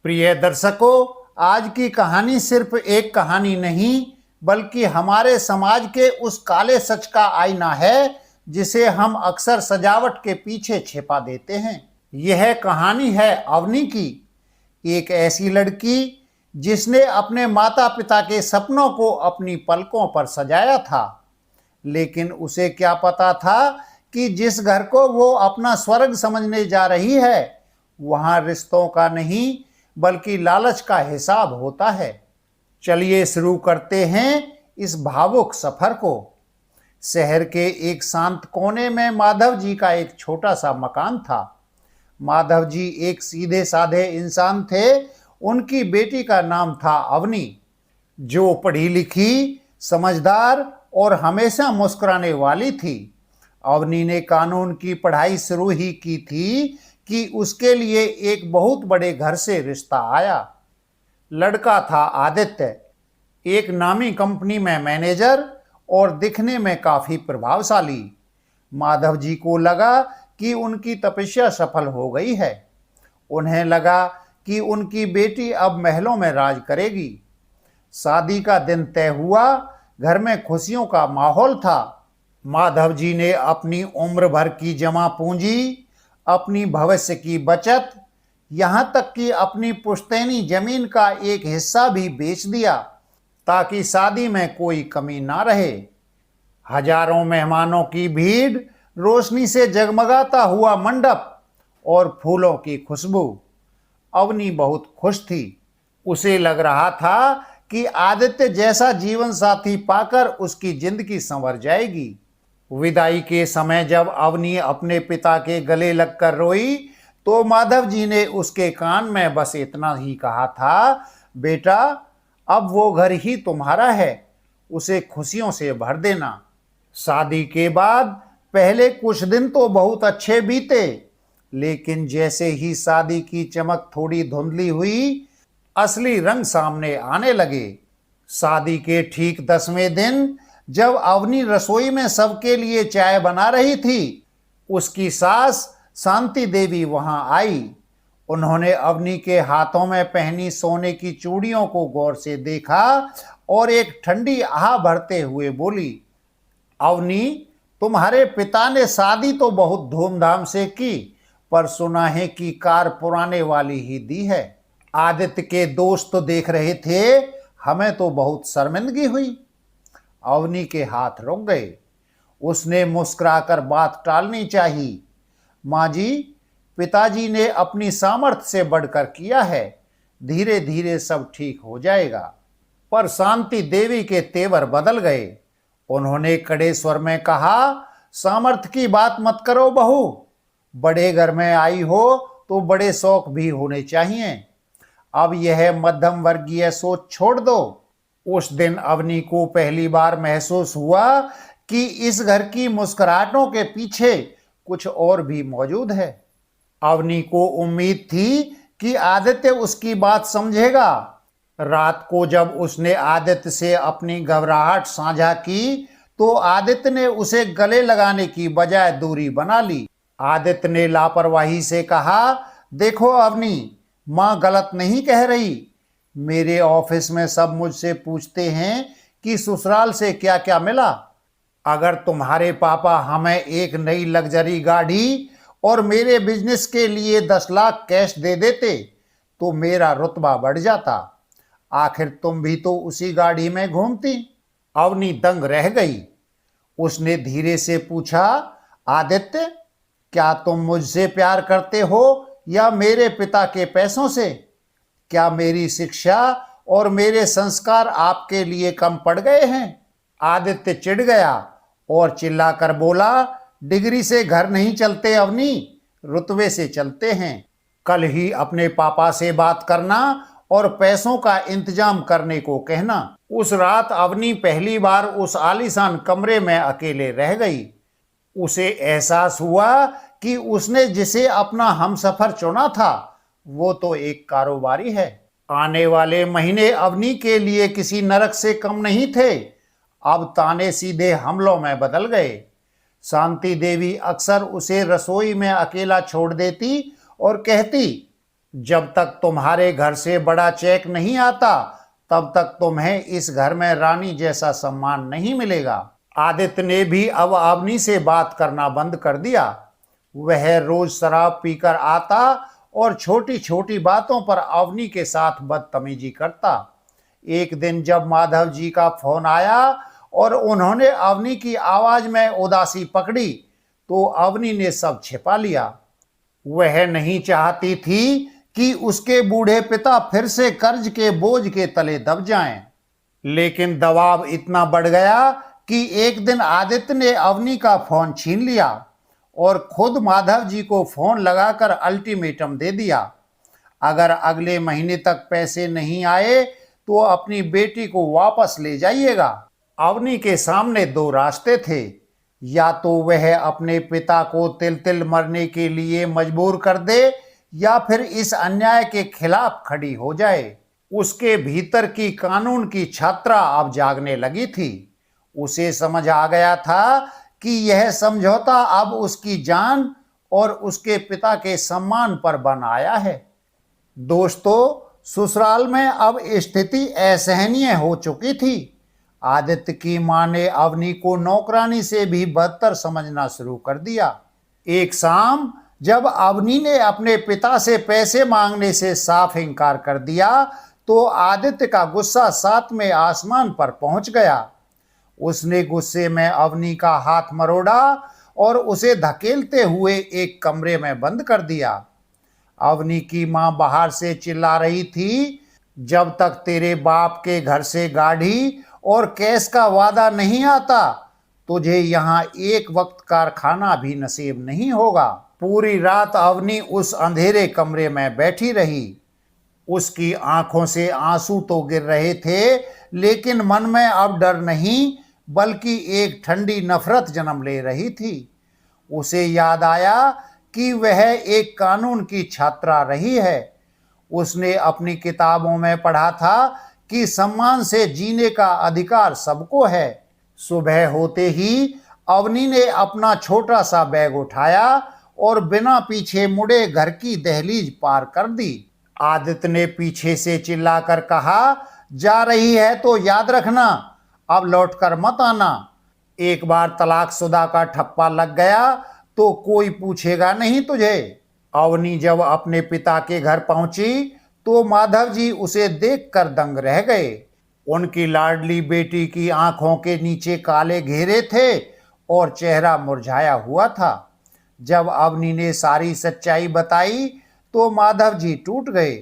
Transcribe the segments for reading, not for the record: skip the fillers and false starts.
प्रिय दर्शकों, आज की कहानी सिर्फ एक कहानी नहीं बल्कि हमारे समाज के उस काले सच का आईना है जिसे हम अक्सर सजावट के पीछे छिपा देते हैं। यह कहानी है अवनी की, एक ऐसी लड़की जिसने अपने माता पिता के सपनों को अपनी पलकों पर सजाया था, लेकिन उसे क्या पता था कि जिस घर को वो अपना स्वर्ग समझने जा रही है वहां रिश्तों का नहीं बल्कि लालच का हिसाब होता है। चलिए शुरू करते हैं इस भावुक सफर को। शहर के एक शांत कोने में माधव जी का एक छोटा सा मकान था। माधव जी एक सीधे साधे इंसान थे। उनकी बेटी का नाम था अवनी, जो पढ़ी लिखी, समझदार और हमेशा मुस्कुराने वाली थी। अवनी ने कानून की पढ़ाई शुरू ही की थी कि उसके लिए एक बहुत बड़े घर से रिश्ता आया। लड़का था आदित्य, एक नामी कंपनी में मैनेजर और दिखने में काफी प्रभावशाली। माधव जी को लगा कि उनकी तपस्या सफल हो गई है। उन्हें लगा कि उनकी बेटी अब महलों में राज करेगी। शादी का दिन तय हुआ। घर में खुशियों का माहौल था। माधव जी ने अपनी उम्र भर की जमा पूंजी, अपनी भविष्य की बचत, यहां तक कि अपनी पुश्तैनी जमीन का एक हिस्सा भी बेच दिया ताकि शादी में कोई कमी ना रहे। हजारों मेहमानों की भीड़, रोशनी से जगमगाता हुआ मंडप और फूलों की खुशबू। अवनी बहुत खुश थी। उसे लग रहा था कि आदित्य जैसा जीवन साथी पाकर उसकी जिंदगी संवर जाएगी। विदाई के समय जब अवनी अपने पिता के गले लगकर रोई तो माधव जी ने उसके कान में बस इतना ही कहा था, बेटा, अब वो घर ही तुम्हारा है, उसे खुशियों से भर देना। शादी के बाद पहले कुछ दिन तो बहुत अच्छे बीते, लेकिन जैसे ही शादी की चमक थोड़ी धुंधली हुई, असली रंग सामने आने लगे। शादी के ठीक 10वें दिन जब अवनी रसोई में सबके लिए चाय बना रही थी, उसकी सास शांति देवी वहां आई। उन्होंने अवनी के हाथों में पहनी सोने की चूड़ियों को गौर से देखा और एक ठंडी आह भरते हुए बोली, अवनी, तुम्हारे पिता ने शादी तो बहुत धूमधाम से की, पर सुना है कि कार पुराने वाली ही दी है। आदित्य के दोस्त तो देख रहे थे, हमें तो बहुत शर्मिंदगी हुई। अवनी के हाथ रुक गए। उसने मुस्कुराकर बात टालनी चाहिए। माँ जी, पिताजी ने अपनी सामर्थ्य से बढ़कर किया है, धीरे धीरे सब ठीक हो जाएगा। पर शांति देवी के तेवर बदल गए। उन्होंने कड़े स्वर में कहा, सामर्थ्य की बात मत करो बहू, बड़े घर में आई हो तो बड़े शौक भी होने चाहिए। अब यह मध्यम वर्गीय सोच छोड़ दो। उस दिन अवनी को पहली बार महसूस हुआ कि इस घर की मुस्कुराहटों के पीछे कुछ और भी मौजूद है। अवनी को उम्मीद थी कि आदित्य उसकी बात समझेगा। रात को जब उसने आदित्य से अपनी घबराहट साझा की तो आदित्य ने उसे गले लगाने की बजाय दूरी बना ली। आदित्य ने लापरवाही से कहा, देखो अवनी, माँ गलत नहीं कह रही। मेरे ऑफिस में सब मुझसे पूछते हैं कि ससुराल से क्या क्या मिला। अगर तुम्हारे पापा हमें एक नई लग्जरी गाड़ी और मेरे बिजनेस के लिए 10 लाख कैश दे देते तो मेरा रुतबा बढ़ जाता। आखिर तुम भी तो उसी गाड़ी में घूमती। अवनी दंग रह गई। उसने धीरे से पूछा, आदित्य, क्या तुम मुझसे प्यार करते हो या मेरे पिता के पैसों से? क्या मेरी शिक्षा और मेरे संस्कार आपके लिए कम पड़ गए हैं? आदित्य चिढ़ गया और चिल्लाकर बोला, डिग्री से घर नहीं चलते अवनी, रुतबे से चलते हैं। कल ही अपने पापा से बात करना और पैसों का इंतजाम करने को कहना। उस रात अवनी पहली बार उस आलीशान कमरे में अकेले रह गई। उसे एहसास हुआ कि उसने जिसे अपना हमसफर चुना था वो तो एक कारोबारी है। आने वाले महीने अवनी के लिए किसी नरक से कम नहीं थे। अब ताने सीधे हमलों में बदल गए। शांति देवी अक्सर उसे रसोई में अकेला छोड़ देती और कहती, जब तक तुम्हारे घर से बड़ा चेक नहीं आता तब तक तुम्हें इस घर में रानी जैसा सम्मान नहीं मिलेगा। आदित्य ने भी अब अवनी से बात करना बंद कर दिया। वह रोज शराब पीकर आता और छोटी छोटी बातों पर अवनी के साथ बदतमीजी करता। एक दिन जब माधव जी का फोन आया और उन्होंने अवनी की आवाज में उदासी पकड़ी तो अवनी ने सब छिपा लिया। वह नहीं चाहती थी कि उसके बूढ़े पिता फिर से कर्ज के बोझ के तले दब जाएं। लेकिन दबाव इतना बढ़ गया कि एक दिन आदित्य ने अवनी का फोन छीन लिया और खुद माधव जी को फोन लगाकर अल्टीमेटम दे दिया। अगर अगले महीने तक पैसे नहीं आए तो अपनी बेटी को वापस ले जाइएगा। अवनी के सामने दो रास्ते थे, या तो वह अपने पिता को तिल तिल मरने के लिए मजबूर कर दे या फिर इस अन्याय के खिलाफ खड़ी हो जाए। उसके भीतर की कानून की छात्रा अब जागने लगी थी। उसे समझ आ गया था कि यह समझौता अब उसकी जान और उसके पिता के सम्मान पर बन आया है। दोस्तों, ससुराल में अब स्थिति असहनीय हो चुकी थी। आदित्य की मां ने अवनी को नौकरानी से भी बदतर समझना शुरू कर दिया। एक शाम जब अवनी ने अपने पिता से पैसे मांगने से साफ इनकार कर दिया तो आदित्य का गुस्सा सातवें आसमान पर पहुंच गया। उसने गुस्से में अवनी का हाथ मरोड़ा और उसे धकेलते हुए एक कमरे में बंद कर दिया। अवनी की मां बाहर से चिल्ला रही थी, जब तक तेरे बाप के घर से गाड़ी और कैश का वादा नहीं आता तुझे यहाँ एक वक्त का खाना भी नसीब नहीं होगा। पूरी रात अवनी उस अंधेरे कमरे में बैठी रही। उसकी आंखों से आंसू तो गिर रहे थे, लेकिन मन में अब डर नहीं बल्कि एक ठंडी नफरत जन्म ले रही थी। उसे याद आया कि वह एक कानून की छात्रा रही है। उसने अपनी किताबों में पढ़ा था कि सम्मान से जीने का अधिकार सबको है। सुबह होते ही अवनी ने अपना छोटा सा बैग उठाया और बिना पीछे मुड़े घर की दहलीज पार कर दी। आदित्य ने पीछे से चिल्लाकर कहा, जा रही है तो याद रखना, अब लौटकर मत आना। एक बार तलाकशुदा का ठप्पा लग गया तो कोई पूछेगा नहीं तुझे। अवनी जब अपने पिता के घर पहुंची तो माधव जी उसे देखकर दंग रह गए। उनकी लाडली बेटी की आंखों के नीचे काले घेरे थे और चेहरा मुरझाया हुआ था। जब अवनी ने सारी सच्चाई बताई तो माधव जी टूट गए।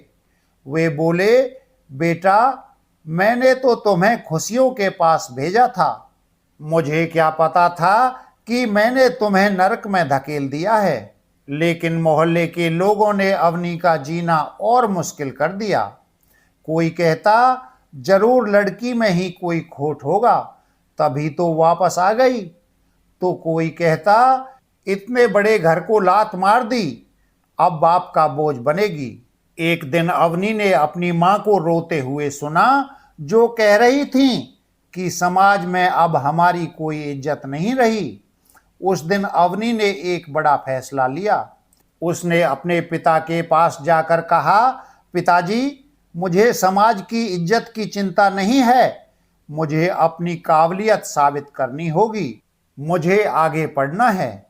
वे बोले, बेटा, मैंने तो तुम्हें खुशियों के पास भेजा था। मुझे क्या पता था कि मैंने तुम्हें नरक में धकेल दिया है। लेकिन मोहल्ले के लोगों ने अवनी का जीना और मुश्किल कर दिया। कोई कहता, जरूर लड़की में ही कोई खोट होगा, तभी तो वापस आ गई। तो कोई कहता, इतने बड़े घर को लात मार दी, अब बाप का बोझ बनेगी। एक दिन अवनी ने अपनी मां को रोते हुए सुना, जो कह रही थी कि समाज में अब हमारी कोई इज्जत नहीं रही। उस दिन अवनी ने एक बड़ा फैसला लिया। उसने अपने पिता के पास जाकर कहा, पिताजी, मुझे समाज की इज्जत की चिंता नहीं है, मुझे अपनी काबिलियत साबित करनी होगी, मुझे आगे पढ़ना है।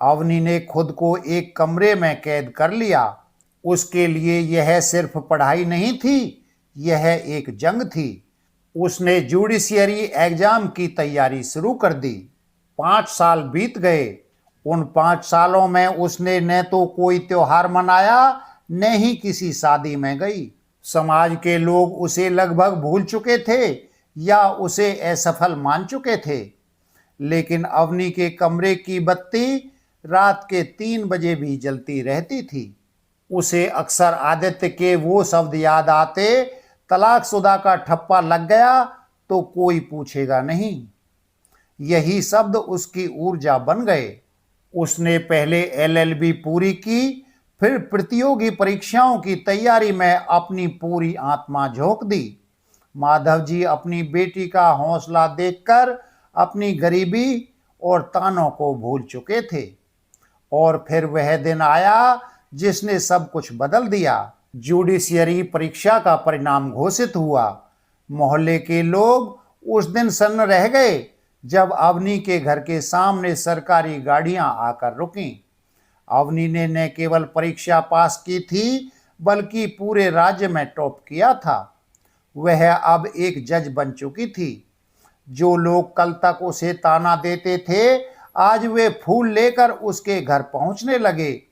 अवनी ने खुद को एक कमरे में कैद कर लिया। उसके लिए यह सिर्फ पढ़ाई नहीं थी, यह एक जंग थी। उसने जुडिशियरी एग्जाम की तैयारी शुरू कर दी। 5 साल बीत गए। उन 5 सालों में उसने न तो कोई त्योहार मनाया न ही किसी शादी में गई। समाज के लोग उसे लगभग भूल चुके थे या उसे असफल मान चुके थे। लेकिन अवनी के कमरे की बत्ती रात के 3 बजे भी जलती रहती थी। उसे अक्सर आदित्य के वो शब्द याद आते, तलाकशुदा का ठप्पा लग गया तो कोई पूछेगा नहीं। यही शब्द उसकी ऊर्जा बन गए। उसने पहले LLB पूरी की, फिर प्रतियोगी परीक्षाओं की तैयारी में अपनी पूरी आत्मा झोंक दी। माधव जी अपनी बेटी का हौसला देखकर अपनी गरीबी और तानों को भूल चुके थे। और फिर वह दिन आया जिसने सब कुछ बदल दिया। जुडिशियरी परीक्षा का परिणाम घोषित हुआ। मोहल्ले के लोग उस दिन सन्न रह गए जब अवनी के घर के सामने सरकारी गाड़ियां आकर रुकीं। अवनी ने न केवल परीक्षा पास की थी बल्कि पूरे राज्य में टॉप किया था। वह अब एक जज बन चुकी थी। जो लोग कल तक उसे ताना देते थे आज वे फूल लेकर उसके घर पहुंचने लगे।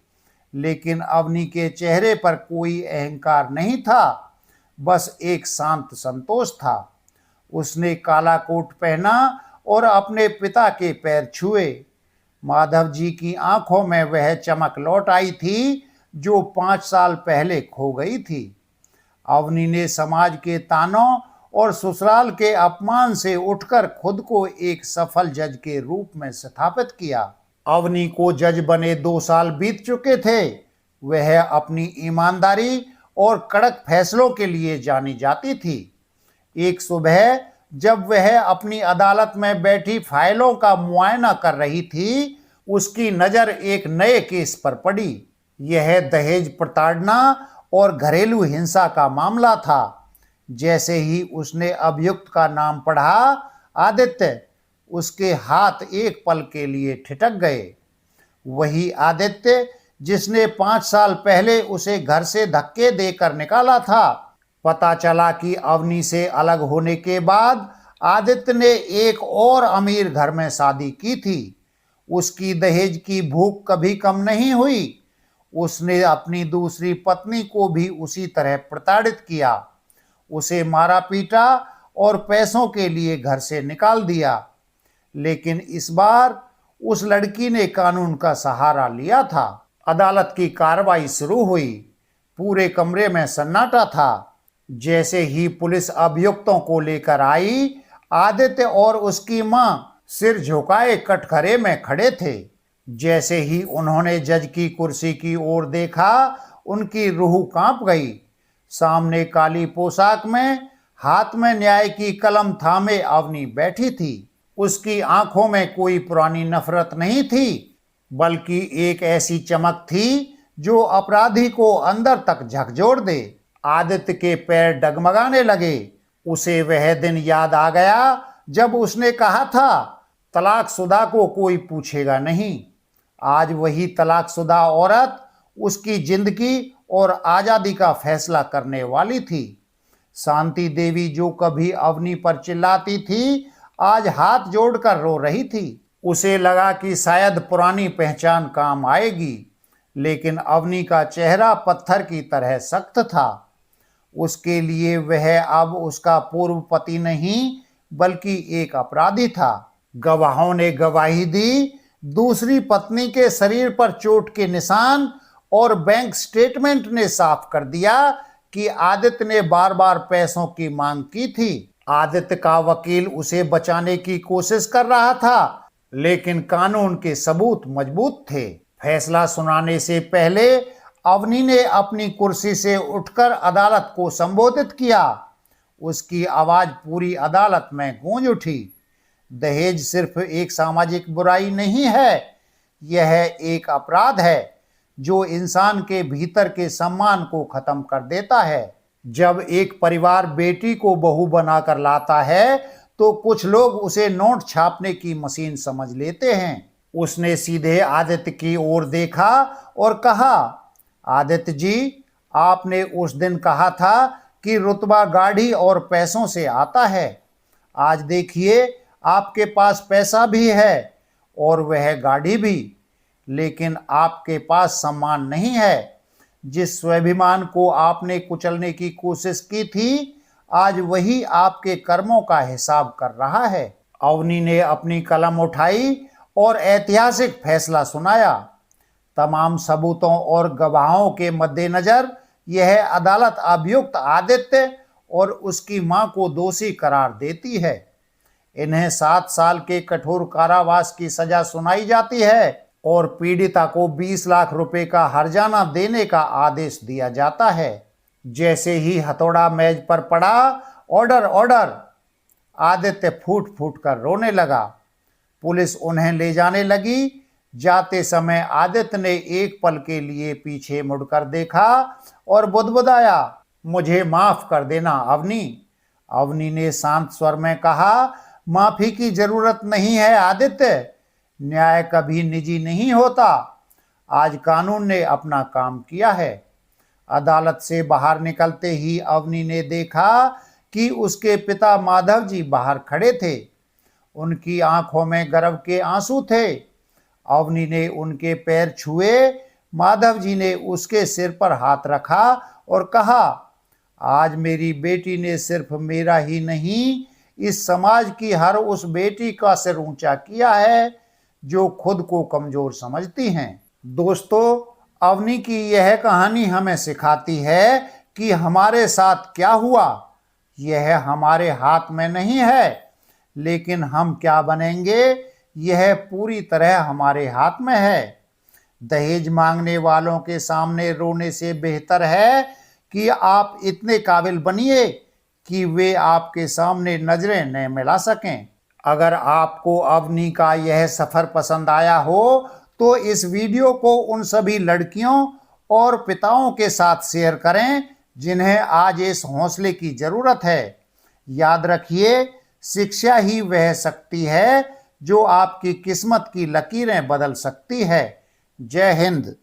लेकिन अवनी के चेहरे पर कोई अहंकार नहीं था, बस एक शांत संतोष था। उसने काला कोट पहना और अपने पिता के पैर छुए। माधव जी की आंखों में वह चमक लौट आई थी जो 5 साल पहले खो गई थी। अवनी ने समाज के तानों और ससुराल के अपमान से उठकर खुद को एक सफल जज के रूप में स्थापित किया। अवनी को जज बने 2 साल बीत चुके थे। वह अपनी ईमानदारी और कड़क फैसलों के लिए जानी जाती थी। एक सुबह जब वह अपनी अदालत में बैठी फाइलों का मुआयना कर रही थी, उसकी नज़र एक नए केस पर पड़ी। यह दहेज प्रताड़ना और घरेलू हिंसा का मामला था। जैसे ही उसने अभियुक्त का नाम पढ़ा, आदित्य, उसके हाथ एक पल के लिए ठिठक गए। वही आदित्य जिसने 5 साल पहले उसे घर से धक्के देकर निकाला था। पता चला कि अवनी से अलग होने के बाद आदित्य ने एक और अमीर घर में शादी की थी। उसकी दहेज की भूख कभी कम नहीं हुई। उसने अपनी दूसरी पत्नी को भी उसी तरह प्रताड़ित किया, उसे मारा पीटा और पैसों के लिए घर से निकाल दिया। लेकिन इस बार उस लड़की ने कानून का सहारा लिया था। अदालत की कार्रवाई शुरू हुई। पूरे कमरे में सन्नाटा था। जैसे ही पुलिस अभियुक्तों को लेकर आई, आदित्य और उसकी मां सिर झुकाए कटघरे में खड़े थे। जैसे ही उन्होंने जज की कुर्सी की ओर देखा, उनकी रूह कांप गई। सामने काली पोशाक में, हाथ में न्याय की कलम थामे अवनी बैठी थी। उसकी आंखों में कोई पुरानी नफरत नहीं थी, बल्कि एक ऐसी चमक थी जो अपराधी को अंदर तक झकझोर दे। आदित्य के पैर डगमगाने लगे। उसे वह दिन याद आ गया जब उसने कहा था, तलाकशुदा को कोई पूछेगा नहीं। आज वही तलाकशुदा औरत उसकी जिंदगी और आज़ादी का फैसला करने वाली थी। शांति देवी, जो कभी अवनी पर चिल्लाती थी, आज हाथ जोड़कर रो रही थी। उसे लगा कि शायद पुरानी पहचान काम आएगी, लेकिन अवनी का चेहरा पत्थर की तरह सख्त था। उसके लिए वह अब उसका पूर्व पति नहीं बल्कि एक अपराधी था। गवाहों ने गवाही दी, दूसरी पत्नी के शरीर पर चोट के निशान और बैंक स्टेटमेंट ने साफ कर दिया कि आदित्य ने बार बार पैसों की मांग की थी। आदित्य का वकील उसे बचाने की कोशिश कर रहा था, लेकिन कानून के सबूत मजबूत थे। फैसला सुनाने से पहले अवनी ने अपनी कुर्सी से उठकर अदालत को संबोधित किया। उसकी आवाज पूरी अदालत में गूंज उठी। दहेज सिर्फ एक सामाजिक बुराई नहीं है, यह एक अपराध है जो इंसान के भीतर के सम्मान को खत्म कर देता है। जब एक परिवार बेटी को बहू बनाकर लाता है तो कुछ लोग उसे नोट छापने की मशीन समझ लेते हैं। उसने सीधे आदित्य की ओर देखा और कहा, आदित्य जी, आपने उस दिन कहा था कि रुतबा गाड़ी और पैसों से आता है। आज देखिए, आपके पास पैसा भी है और वह गाड़ी भी, लेकिन आपके पास सम्मान नहीं है। जिस स्वाभिमान को आपने कुचलने की कोशिश की थी, आज वही आपके कर्मों का हिसाब कर रहा है। अवनी ने अपनी कलम उठाई और ऐतिहासिक फैसला सुनाया। तमाम सबूतों और गवाहों के मद्देनजर यह अदालत अभियुक्त आदित्य और उसकी मां को दोषी करार देती है। इन्हें 7 साल के कठोर कारावास की सजा सुनाई जाती है और पीड़िता को 20 लाख रुपए का हर्जाना देने का आदेश दिया जाता है। जैसे ही हथौड़ा मेज पर पड़ा, ऑर्डर ऑर्डर, आदित्य फूट फूट कर रोने लगा। पुलिस उन्हें ले जाने लगी, जाते समय आदित्य ने एक पल के लिए पीछे मुड़कर देखा और बुदबुदाया, मुझे माफ कर देना अवनी। अवनी ने शांत स्वर में कहा, माफी की जरूरत नहीं है आदित्य, न्याय कभी निजी नहीं होता। आज कानून ने अपना काम किया है। अदालत से बाहर निकलते ही अवनी ने देखा कि उसके पिता माधव जी बाहर खड़े थे। उनकी आंखों में गर्व के आंसू थे। अवनी ने उनके पैर छुए। माधव जी ने उसके सिर पर हाथ रखा और कहा, आज मेरी बेटी ने सिर्फ मेरा ही नहीं, इस समाज की हर उस बेटी का सिर ऊंचा किया है जो खुद को कमजोर समझती हैं। दोस्तों, अवनी की यह कहानी हमें सिखाती है कि हमारे साथ क्या हुआ यह हमारे हाथ में नहीं है, लेकिन हम क्या बनेंगे यह पूरी तरह हमारे हाथ में है। दहेज मांगने वालों के सामने रोने से बेहतर है कि आप इतने काबिल बनिए कि वे आपके सामने नजरें न मिला सकें। अगर आपको अवनी का यह सफर पसंद आया हो तो इस वीडियो को उन सभी लड़कियों और पिताओं के साथ शेयर करें जिन्हें आज इस हौसले की जरूरत है। याद रखिए, शिक्षा ही वह शक्ति है जो आपकी किस्मत की लकीरें बदल सकती है। जय हिंद।